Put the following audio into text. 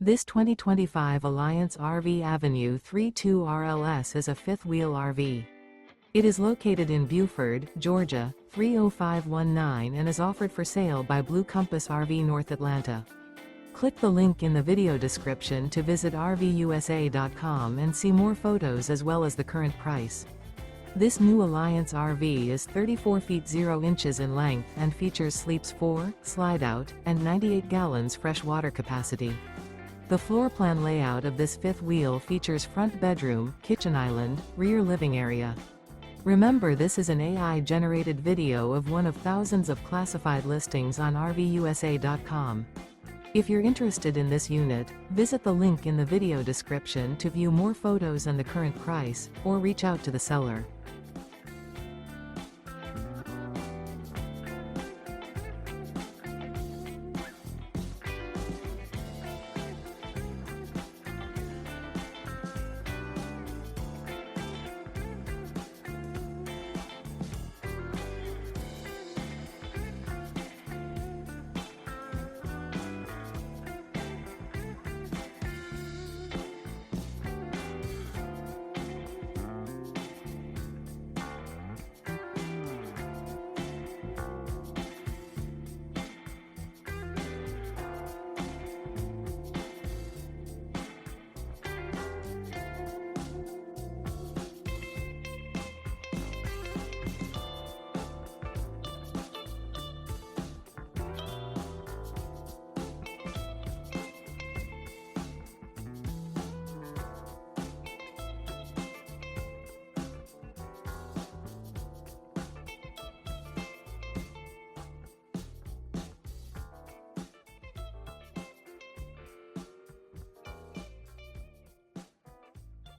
This 2025 Alliance RV Avenue 32 RLS is a fifth-wheel RV. It is located in Buford, Georgia, 30519 and is offered for sale by Blue Compass RV North Atlanta. Click the link in the video description to visit RVUSA.com and see more photos as well as the current price. This new Alliance RV is 34 feet 0 inches in length and features sleeps 4, slide-out, and 98 gallons fresh water capacity. The floor plan layout of this fifth wheel features front bedroom, kitchen island, rear living area. Remember, this is an AI-generated video of one of thousands of classified listings on RVUSA.com. If you're interested in this unit, visit the link in the video description to view more photos and the current price, or reach out to the seller.